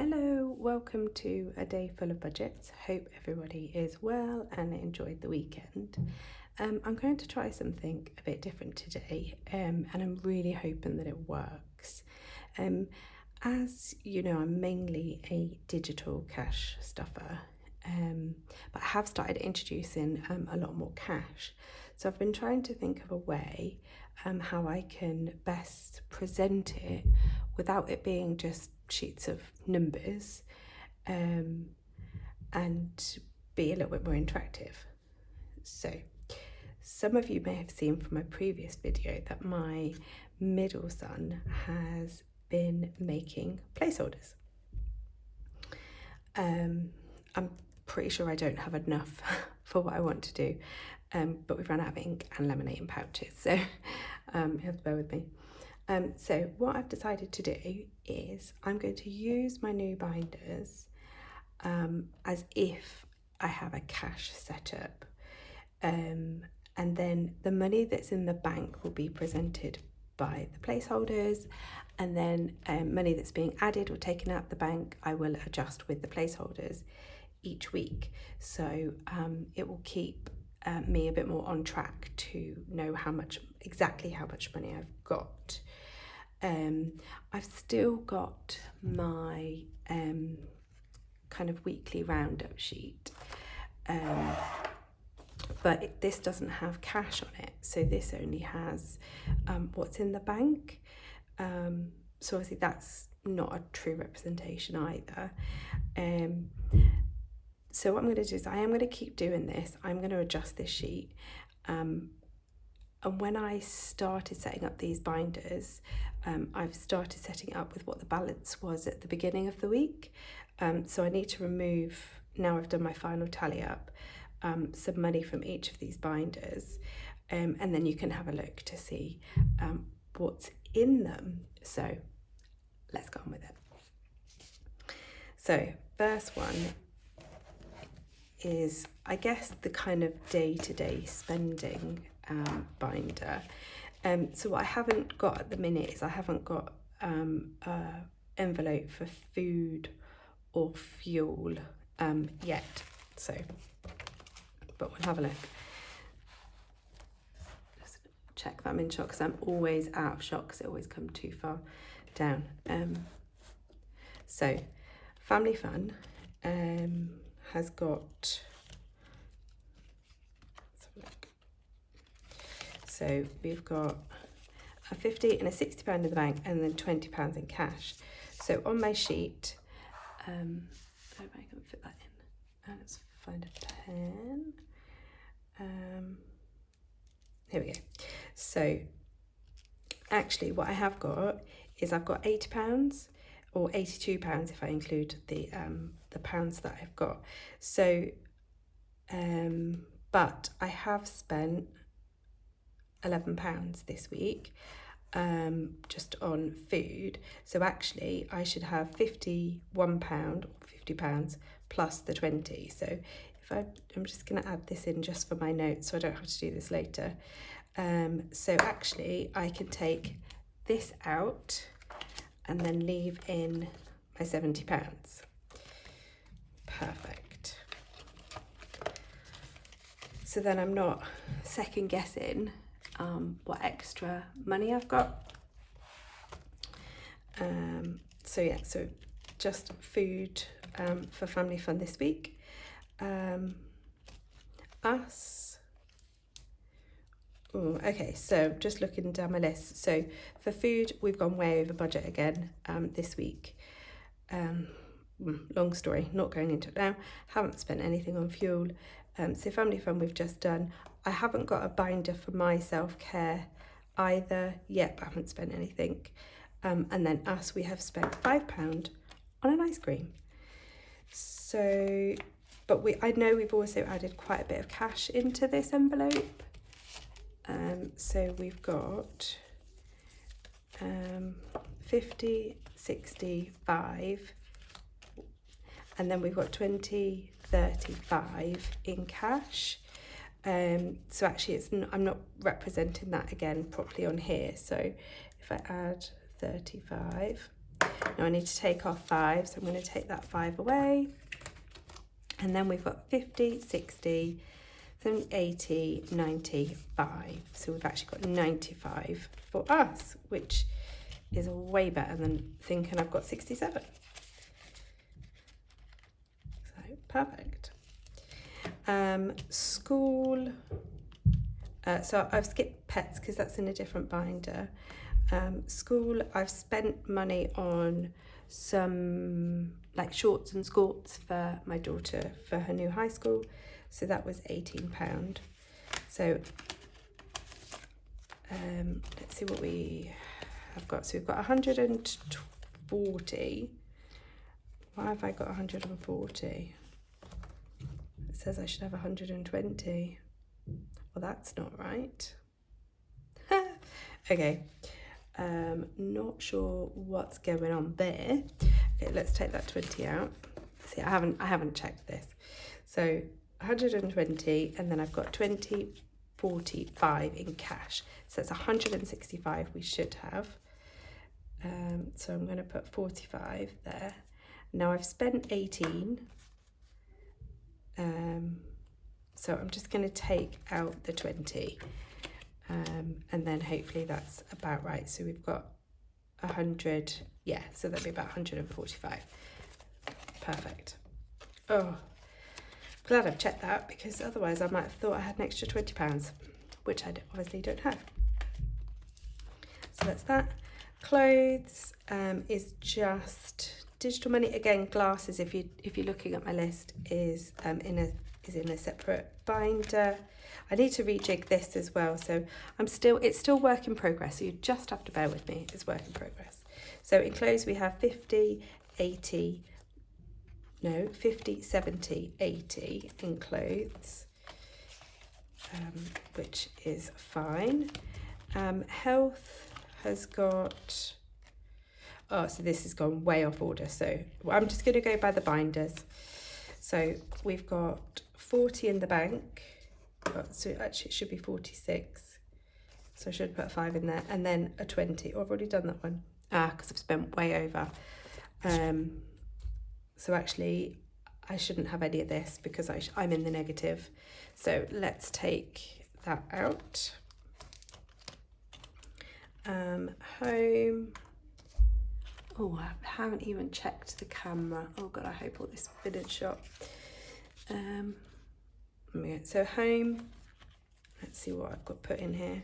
Hello, welcome to a day full of budgets. Hope everybody is well and enjoyed the weekend. I'm going to try something a bit different today, and I'm really hoping that it works. As you know, I'm mainly a digital cash stuffer, but I have started introducing a lot more cash. So I've been trying to think of a way how I can best present it without it being just sheets of numbers, and be a little bit more interactive. So some of you may have seen from my previous video that my middle son has been making placeholders. I'm pretty sure I don't have enough for what I want to do, but we've run out of ink and laminating pouches, so you have to bear with me. So what I've decided to do is I'm going to use my new binders as if I have a cash setup, and then the money that's in the bank will be presented by the placeholders, and then money that's being added or taken out of the bank I will adjust with the placeholders each week. So it will keep me a bit more on track to know exactly how much money I've got. I've still got my kind of weekly roundup sheet, but this doesn't have cash on it, so this only has what's in the bank. So obviously that's not a true representation either. So what I'm going to do is I am going to keep doing this. I'm going to adjust this sheet, and when I started setting up these binders, I've started setting up with what the balance was at the beginning of the week. So I need to remove, now I've done my final tally up, some money from each of these binders, and then you can have a look to see what's in them. So let's go on with it. So first one is, I guess, the kind of day-to-day spending binder. So what I haven't got at the minute is I haven't got an envelope for food or fuel yet. So, but we'll have a look. Just check that I'm in shot, because I'm always out of shot because it always come too far down. So Family Fun has got, let's have a look. So we've got a £50 and a £60 in the bank, and then £20 in cash. So on my sheet, I hope I can fit that in. Let's find a pen. Here we go. So actually what I have got is I've got £80 or £82 if I include the pounds that I've got. So, but I have spent £11 this week just on food. So actually I should have £51 or £50 plus the 20. So if I'm just going to add this in just for my notes so I don't have to do this later. So actually I can take this out and then leave in my £70. Perfect. So then I'm not second guessing what extra money I've got. So yeah, so just food for Family Fun this week. Okay, so just looking down my list. So for food, we've gone way over budget again this week. Long story, not going into it now. Haven't spent anything on fuel. So Family Fun we've just done. I haven't got a binder for my self-care either yet, but I haven't spent anything. And then we have spent £5 on an ice cream. So, but I know we've also added quite a bit of cash into this envelope. So we've got 50, 65, and then we've got 20, 35 in cash. So actually I'm not representing that again properly on here. So if I add 35, Now I need to take off 5, so I'm going to take that 5 away. And then we've got 50, 60, 70, 80, 95. So we've actually got 95 for us, which is way better than thinking I've got 67. So perfect. School. So I've skipped pets because that's in a different binder. School, I've spent money on some like shorts and skirts for my daughter for her new high school. So that was £18. So let's see what we have got. So we've got 140. Why have I got 140? It says I should have 120. Well, that's not right. Okay. Not sure what's going on there. Okay, let's take that 20 out. See, I haven't checked this. So 120, and then I've got 20, 45 in cash. So it's 165 we should have. So I'm going to put 45 there. Now I've spent 18. So I'm just going to take out the 20. And then hopefully that's about right. So we've got 100, yeah, so that'd be about 145. Perfect. Oh, glad I've checked that, because otherwise I might have thought I had an extra £20, which I obviously don't have. So that's that. Clothes is just digital money. Again, glasses, if you're looking at my list, is in a separate binder. I need to rejig this as well, so it's still work in progress, so you just have to bear with me. It's work in progress. So in clothes we have 50, 70, 80 in clothes, which is fine. Health has got, oh, so this has gone way off order, so I'm just going to go by the binders. So we've got 40 in the bank. So actually it should be 46, so I should put a 5 in there, and then a 20. Oh, I've already done that one because I've spent way over. So actually I shouldn't have any of this because I'm in the negative, so let's take that out. Home. Oh, I haven't even checked the camera. Oh god, I hope all this been in shot. So home, let's see what I've got put in here.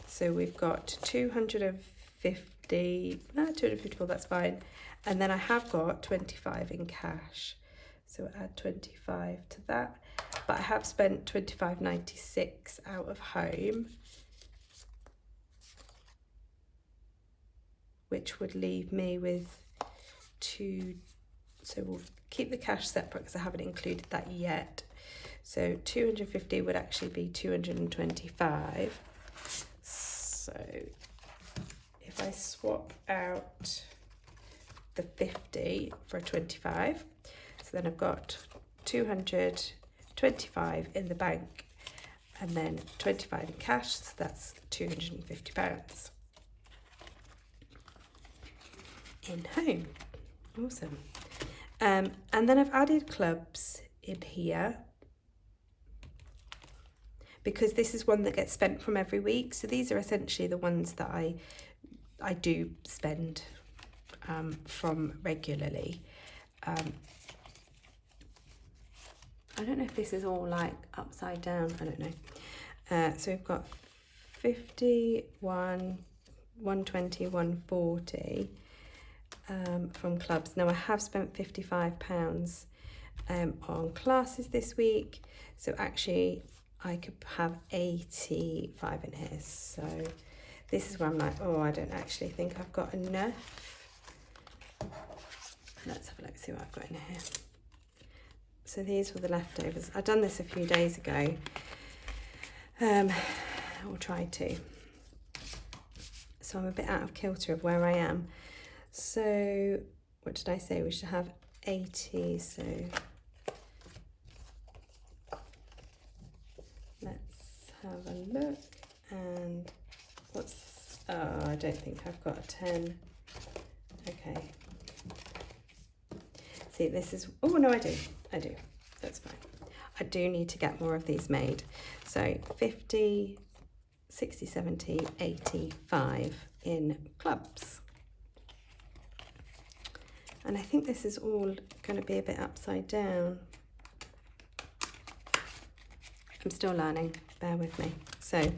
So we've got 250, 254, that's fine. And then I have got 25 in cash. So add 25 to that. But I have spent 25.96 out of home, which would leave me with 2, so we'll keep the cash separate because I haven't included that yet. So 250 would actually be 225. So if I swap out the 50 for a 25, so then I've got 225 in the bank and then 25 in cash, so that's £250. In home. Awesome. And then I've added clubs in here because this is one that gets spent from every week. So these are essentially the ones that I do spend from regularly. I don't know if this is all like upside down, I don't know. So we've got 51, 120, 140 from clubs. Now I have spent £55 on classes this week, so actually I could have 85 in here. So this is where I'm like, oh, I don't actually think I've got enough. Let's have a look, see what I've got in here. So these were the leftovers. I've done this a few days ago, or tried to. So I'm a bit out of kilter of where I am. So what did I say? We should have 80. So let's have a look. And what's, oh, I don't think I've got a 10. Okay. See, this is, oh no, I do. That's fine. I do need to get more of these made. So 50, 60, 70, 85 in clubs. And I think this is all going to be a bit upside down. I'm still learning, bear with me. So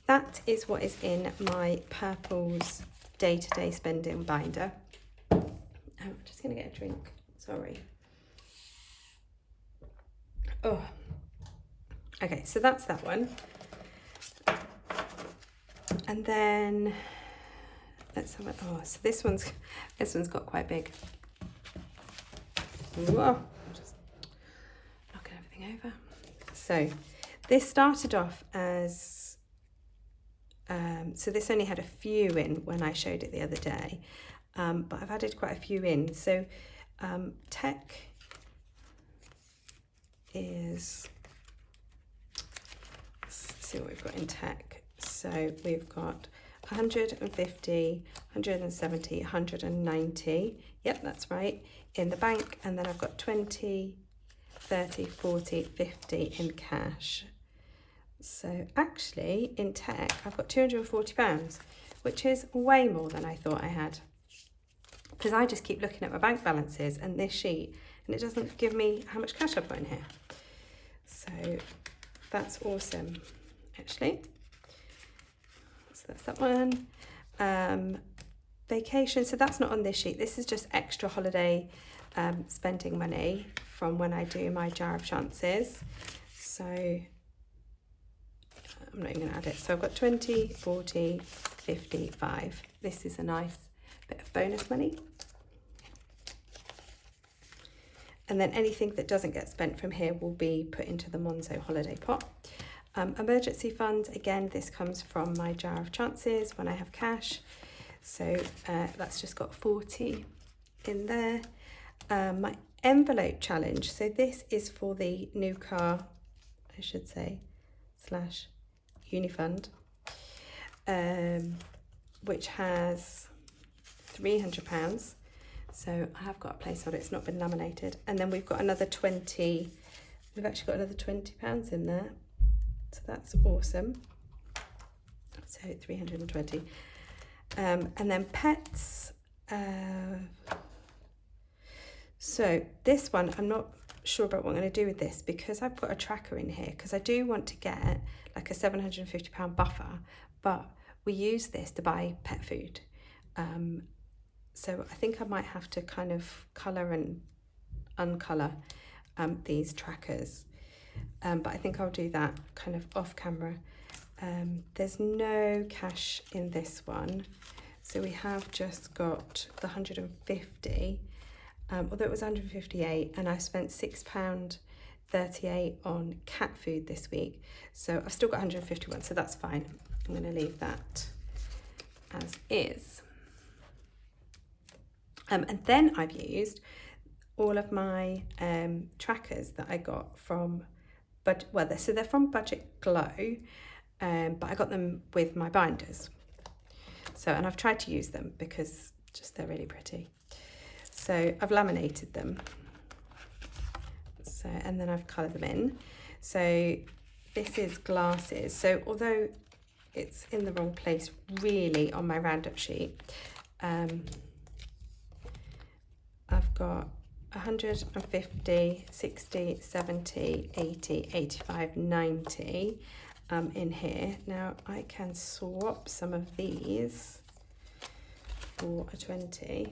that is what is in my Purple's day-to-day spending binder. I'm just going to get a drink, sorry. Oh, okay, so that's that one. And then let's have a, oh, so this one's got quite big. Whoa, just knocking everything over. So this started off as, so this only had a few in when I showed it the other day, but I've added quite a few in. So tech is, let's see what we've got in tech. So we've got 150, 170, 190. Yep, that's right, in the bank. And then I've got 20, 30, 40, 50 in cash. So actually in tech, I've got £240, which is way more than I thought I had. Because I just keep looking at my bank balances and this sheet, and it doesn't give me how much cash I've got in here. So that's awesome, actually. So that's that one. Vacation, so that's not on this sheet. This is just extra holiday spending money from when I do my jar of chances. So I'm not even going to add it. So I've got 20, 40, 55. This is a nice bit of bonus money. And then anything that doesn't get spent from here will be put into the Monzo holiday pot. Emergency fund, again, this comes from my jar of chances when I have cash. So that's just got 40 in there. My envelope challenge, so this is for the new car, I should say, / Unifund, which has £300. So I have got a placeholder, it's not been laminated. And then we've got another 20, we've actually got another £20 in there. So that's awesome. So 320. And then pets. So this one, I'm not sure about what I'm going to do with this because I've put a tracker in here because I do want to get like a £750 buffer, but we use this to buy pet food. So I think I might have to kind of colour and uncolour these trackers. But I think I'll do that kind of off camera. There's no cash in this one. So we have just got the 150, although it was 158, and I spent £6.38 on cat food this week. So I've still got 151, so that's fine. I'm going to leave that as is. And then I've used all of my trackers that I got from, so they're from Budget Glow, but I got them with my binders. So, and I've tried to use them because just they're really pretty. So I've laminated them. So, and then I've coloured them in. So this is glasses. So although it's in the wrong place really on my Roundup sheet, I've got 150, 60, 70, 80, 85, 90 in here. Now I can swap some of these for a 20.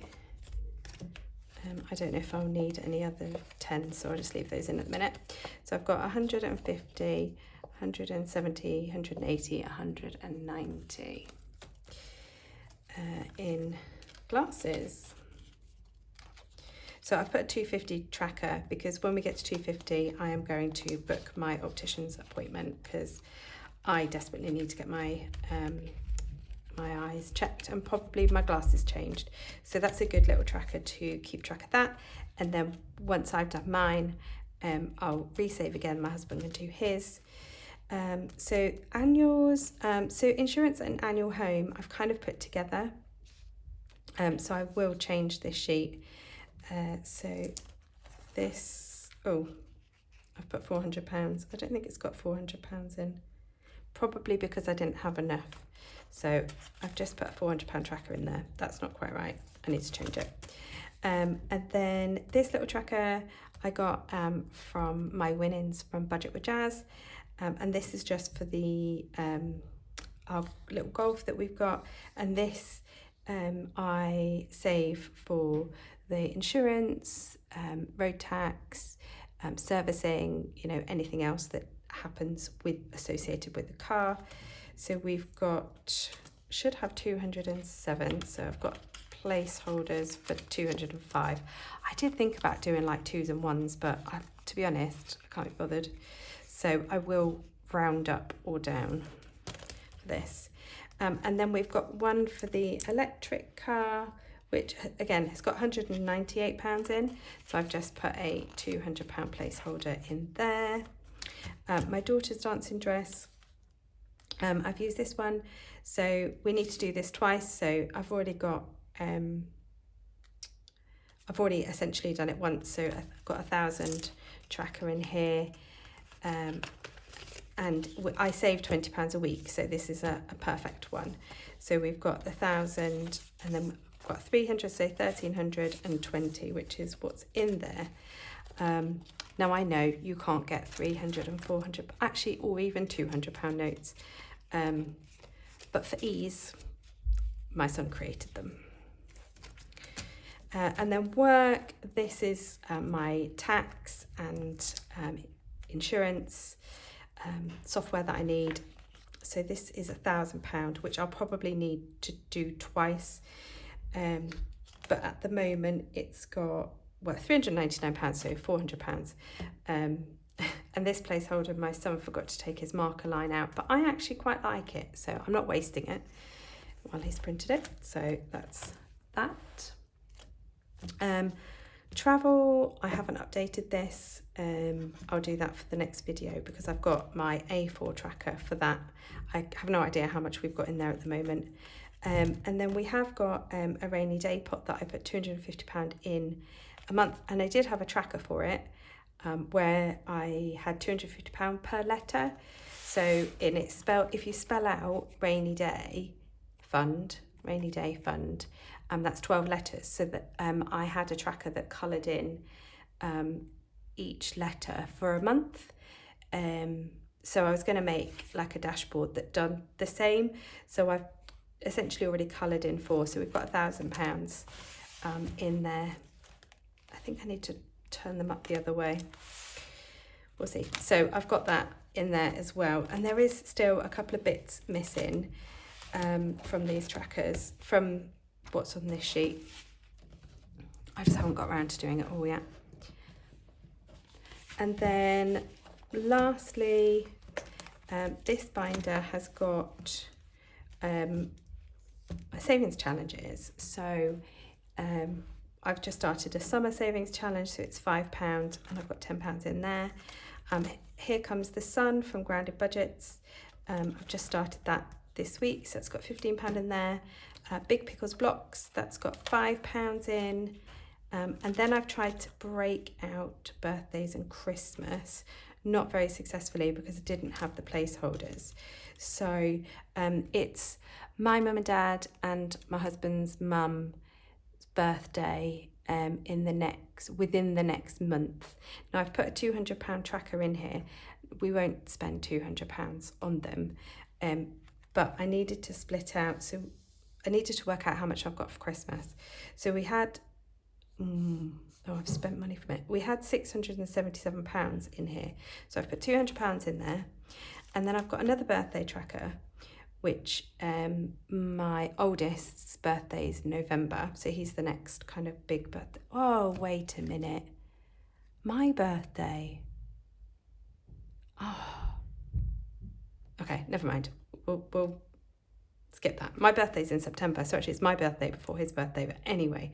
I don't know if I'll need any other 10, so I'll just leave those in at the minute. So I've got 150, 170, 180, 190 in glasses. So I've put a 250 tracker because when we get to 250, I am going to book my optician's appointment because I desperately need to get my my eyes checked and probably my glasses changed. So that's a good little tracker to keep track of that. And then once I've done mine, I'll resave again. My husband can do his. So annuals, so insurance and annual home, I've kind of put together. So I will change this sheet. So this, oh, I've put £400. I don't think it's got £400 in, probably because I didn't have enough. So I've just put a £400 tracker in there. That's not quite right. I need to change it. And then this little tracker I got from my winnings from Budget with Jazz. And this is just for the our little golf that we've got. And this I save for the insurance, road tax, servicing, you know, anything else that happens with associated with the car. So we've got, should have 207. So I've got placeholders for 205. I did think about doing like 2s and 1s, but to be honest, I can't be bothered. So I will round up or down for this. And then we've got one for the electric car, which again has got £198 in. So I've just put a £200 placeholder in there. My daughter's dancing dress, I've used this one. So we need to do this twice. So I've already essentially done it once. So I've got 1,000 tracker in here. And I save £20 a week, so this is a perfect one. So we've got 1,000, and then we've got 300, so 1,320, which is what's in there. Now I know you can't get 300 and 400, actually, or even £200 notes. But for ease, my son created them. And then work, this is my tax and insurance, software that I need. So this is £1,000, which I'll probably need to do twice. But at the moment it's got, well, £399, so £400. And this placeholder, my son forgot to take his marker line out, but I actually quite like it, so I'm not wasting it while he's printed it. So that's that. Travel, I haven't updated this. I'll do that for the next video because I've got my A4 tracker for that. I have no idea how much we've got in there at the moment. And then we have got a rainy day pot that I put £250 in a month, and I did have a tracker for it where I had £250 per letter. So in it if you spell out rainy day fund, that's 12 letters. So that I had a tracker that coloured in each letter for a month. So I was going to make like a dashboard that done the same. So I've essentially already coloured in 4. So we've got £1,000 in there. I think I need to turn them up the other way. We'll see. So I've got that in there as well. And there is still a couple of bits missing from these trackers, from what's on this sheet. I just haven't got around to doing it all yet. And then lastly, this binder has got my savings challenges. So I've just started a summer savings challenge, so it's £5 and I've got £10 in there. Here Comes the Sun from Grounded Budgets. I've just started that this week, so it's got £15 in there. Big Pickles Blocks, that's got £5 in. And then I've tried to break out birthdays and Christmas, not very successfully because I didn't have the placeholders. So it's my mum and dad and my husband's mum's birthday within the next month. Now I've put a £200 tracker in here. We won't spend £200 on them, but I needed to split out. So I needed to work out how much I've got for Christmas. So we had, I've spent money from it. We had £677 in here. So I've put £200 in there. And then I've got another birthday tracker, which my oldest's birthday is in November. So he's the next kind of big birthday. Oh, wait a minute. My birthday. Oh. Okay, never mind. We'll skip that. My birthday's in September, so actually it's my birthday before his birthday. But anyway,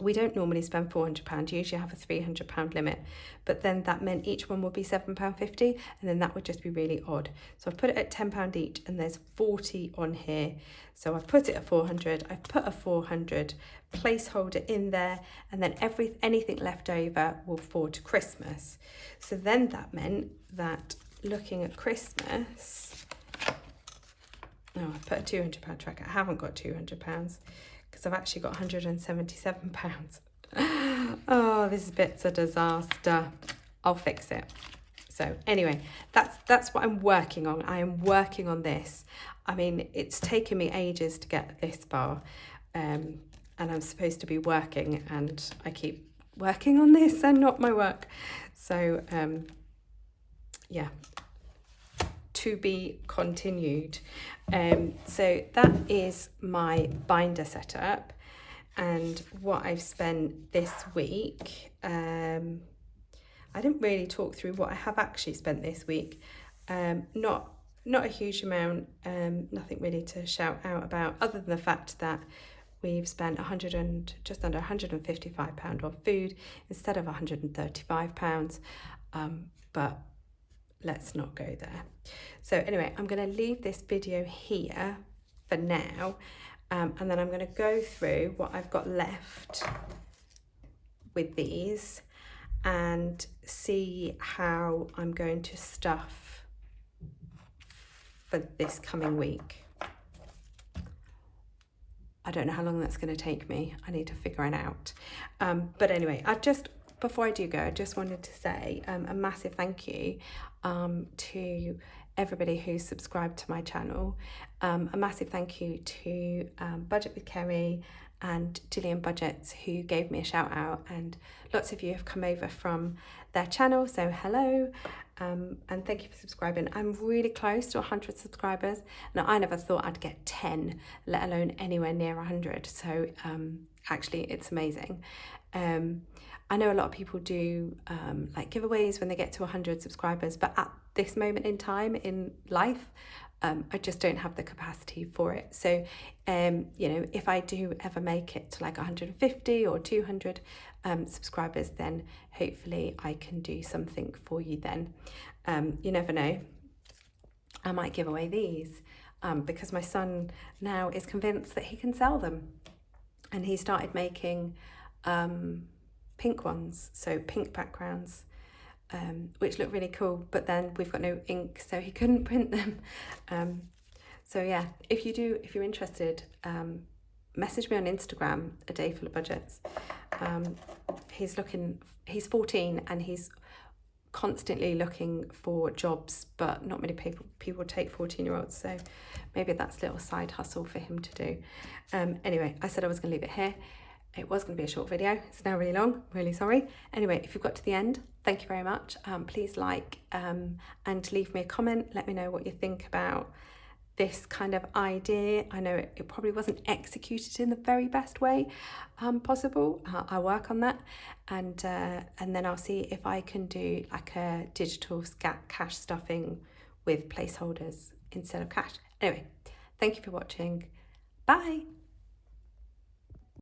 we don't normally spend £400, usually have a £300 limit, but then that meant each one would be £7.50, and then that would just be really odd. So I've put it at £10 each, and there's 40 on here. So I've put it at 400, I've put a 400 placeholder in there, and then anything left over will fall to Christmas. So then that meant that looking at Christmas, I've put a £200 tracker. I haven't got £200 because I've actually got £177. Oh, this bit's a disaster. I'll fix it. So anyway, that's what I'm working on. I am working on this. I mean, it's taken me ages to get this far, and I'm supposed to be working, and I keep working on this and not my work. So yeah, to be continued. So that is my binder setup, and what I've spent this week. I didn't really talk through what I have actually spent this week. Not a huge amount, nothing really to shout out about, other than the fact that we've spent just under £155 on food instead of £135. But let's not go there. So anyway, I'm going to leave this video here for now, and then I'm going to go through what I've got left with these and see how I'm going to stuff for this coming week. I don't know how long that's going to take me. I need to figure it out. But anyway, before I do go, I just wanted to say a massive thank you to everybody who's subscribed to my channel. A massive thank you to Budget with Kerry and Gillian Budgets, who gave me a shout out, and lots of you have come over from their channel, so hello, and thank you for subscribing. I'm really close to 100 subscribers. Now, I never thought I'd get 10, let alone anywhere near 100, so actually it's amazing. I know a lot of people do like giveaways when they get to 100 subscribers, but at this moment in time in life, I just don't have the capacity for it. So, you know, if I do ever make it to like 150 or 200 subscribers, then hopefully I can do something for you then. You never know. I might give away these because my son now is convinced that he can sell them. And he started making pink ones, so pink backgrounds, which look really cool, but then we've got no ink, so he couldn't print them. So yeah, if you're interested, message me on Instagram, A Day Full of Budgets. He's 14 and he's constantly looking for jobs, but not many people take 14-year-olds, so maybe that's a little side hustle for him to do. Anyway, I said I was going to leave it here. It was going to be a short video. It's now really long. Really sorry. Anyway, if you've got to the end, thank you very much. Please like and leave me a comment. Let me know what you think about this kind of idea. I know it probably wasn't executed in the very best way possible. I'll work on that, and then I'll see if I can do like a digital cash stuffing with placeholders instead of cash. Anyway, thank you for watching. Bye.